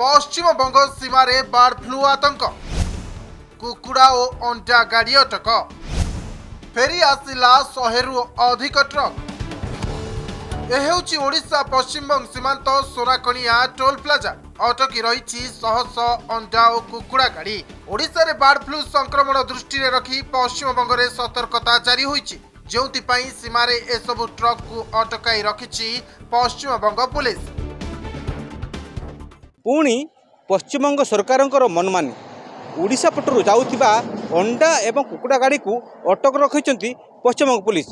Paschim Banga सीमारे board flu आतंक कुकुड़ा और अंडा गाड़ी अटक फेरी आसिला 100 रु अधिक ट्रक। यह ओडिशा पश्चिमबंग सीमांत सोनाकणिया टोल प्लाजा अटकी रही शह शह अंडा और कुकुड़ा गाड़ी। ओडिशा रे बार्ड फ्लू संक्रमण दृष्टि रखी पश्चिमबंग में सतर्कता जारी होईछि, जोंथिपाई सीमारे एसबु ट्रक को अटकाई रखिछि पश्चिमबंग पुलिस। पुणी पश्चिमबंग सरकार मनमानी ओडिशा पटरु जाउथिबा अंडा एवं कुकुड़ा गाड़ी को अटक रखिछंती पश्चिमबंग पुलिस।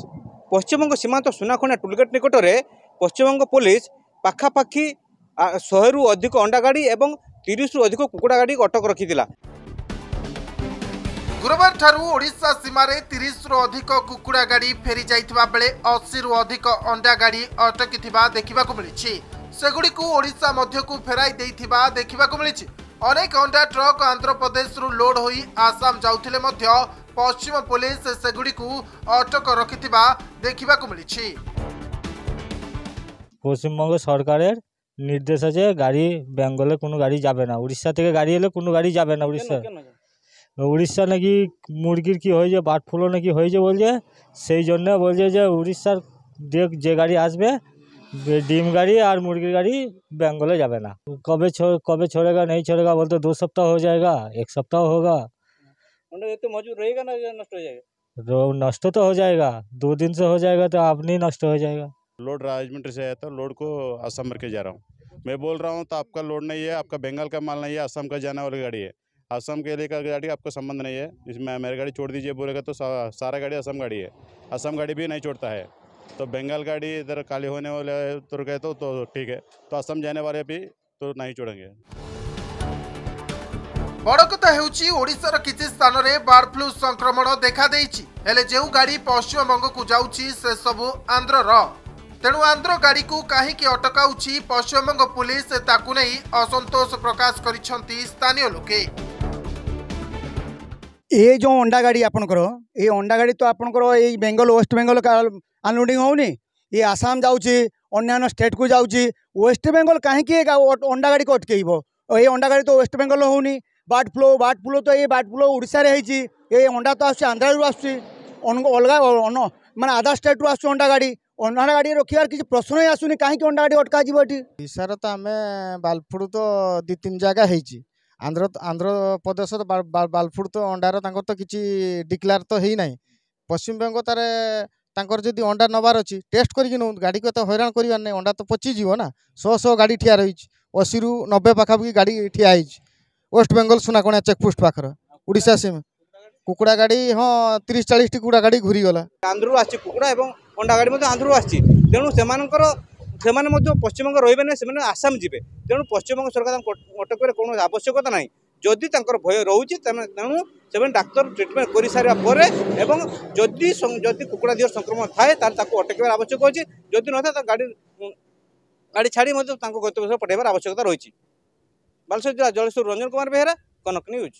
पश्चिमबंग सीमांत सुनाखणिया टोलगेट निकट में पश्चिमबंग पुलिस पाखापाखि 100 रु अधिक अंडा गाड़ी एवं 30 रु अधिक कुकुड़ा गाड़ी को अटक रखिथिला। गुरुवार ठारू ओडिशा सीमारे 30 रु अधिक कुकुड़ा गाड़ी फेरी जाइथिबा बेले 80 रु अधिक अंडा गाड़ी अटकिथिबा देखिबाकू मिलिछि। सेगुड़िकू ओडिशा मध्यकू फेराई देइथिबा देखिबाकू मिलिछि। अनेक अंडा ट्रक आंध्र प्रदेश रु लोड होई आसाम जाउथिले मध्य पश्चिम पुलिस सेगुड़िकू अटक रखिथिबा देखिबाकू मिलिछि। पश्चिमबंग सरकारेर निर्देश আছে गाड़ी बेंगले कोनो गाड़ी जाबे ना, उड़ीसा থেকে गाड़ी এলে কোনো গাড়ি যাবে না। উড়িষ্যা নাকি মুরগির কি হয়ে যায় বার্ড ফ্লু নাকি হয়ে যায় বলছে, সেই জন্য বলছে যে উড়িষ্যার যে গাড়ি আসবে ডিম गाड़ी और मुर्गी गाड़ी बेंगले जाबे ना। कब छोड़ेगा नहीं छोड़ेगा बोलते 2 सप्ताह हो जाएगा, 1 सप्ताह होगा। तो मौजूद रहेगा ना, नष्ट हो जाएगा। नष्ट तो हो जाएगा, 2 दिन से हो जाएगा तो आप नहीं नष्ट हो जाएगा। लोड राजमंड्री से आया था, लोड को असम भर के जा रहा हूँ। मैं बोल रहा हूँ तो आपका लोड नहीं है, आपका बंगाल का माल नहीं है, असम का जाने वाली गाड़ी है। असम के लिए का गाड़ी आपका संबंध नहीं है, इसमें मेरी गाड़ी छोड़ दीजिए बोलेगा तो सारा गाड़ी असम गाड़ी है। असम गाड़ी भी नहीं छोड़ता है, तो बंगाल गाड़ी इधर खाली होने वाले तो कहते तो ठीक है, तो असम जाने वाले भी तो नहीं छोड़ेंगे। बड़ कथा हेउछि ओडिशार किछि स्थान रे बार्ड फ्लू संक्रमण देखा देइछि, हेले जेउ गाड़ी पश्चिमबंग को जाउछि से सबु आंध्रर। तेणु आंध्र गाड़ी को काहीकि अटकाउछि पश्चिमबंग पुलिस ताकु नै असंतोष प्रकाश करिसंती स्थानीय लोके। ये जो अंडा गाड़ी आपनकर ये अंडा गाड़ी तो आपनकर ये बेंगल वेस्ट बेंगल का अनलोडिंग होनी, ये आसाम जाउछि अन्य स्टेट को जाउछि। वेस्ट बेंगल काहीकि अंडा गाड़ी को अटकेइबो? ये अंडा गाड़ी तो वेस्ट बेंगल होनी। बार्ड फ्लू तो ये बार्ड फ्लू ओडिशा रे हेछि। ये अंडा तो आसुछि आंध्र रु आसुछि, अलग माने अदर स्टेट रु आसुछि अंडा गाड़ी रखियार किसी प्रश्न ही आसुनी, काहीकि अंडा गाड़ी अटका जीवो एठी। ओडिशार तो आमे बार्ड फ्लू तो 2-3 जगह हेछि। आंध्र प्रदेश तो बार्ड फ्लू तो अंडार तांकर तो किसी डिक्लेयर तो हेई नाही। पश्चिम बंग तारे तांकर जदि अंडा नबार अछि टेस्ट करिक न गाड़ी को तो हैरान करिवार नै, अंडा तो पची जीवो ना। 100 गाड़ी ठिया रही 80 रु 90 पाखापाखि गाड़ी ठिया है वेस्ट बेंगल सुनाकणिया चेकपोस्ट पाखर ओडिशा से। कुकुड़ा गाड़ी हाँ 30-40 टी कुकुड़ा गाड़ी घूरी गला। आंध्र आछि कुकुड़ा एवं अंडा गाड़ी मध्य आंध्र आछि, तेणु सेमाने मध्य पश्चिमबंग रहिबे नै, सेमाने आसाम जिबे। तेणु पश्चिमबंग सरकार अटकरे कोनो आवश्यकता नाही। जदि तांकर भय रहउछि तेणु सेमाने डाक्टर ट्रीटमेंट करि सारिया परे एवं जदि कुकुड़ा दियर संक्रमण थाए तार ताको अटकेबार आवश्यक होछि। जदि न थाए गाड़ी छाड़ी मध्य तांको गन्तव्य पठाइबार आवश्यकता रहिछि। बालेश्वर जिला जलेश्वर रंजन कुमार बेहेरा, कनक न्यूज।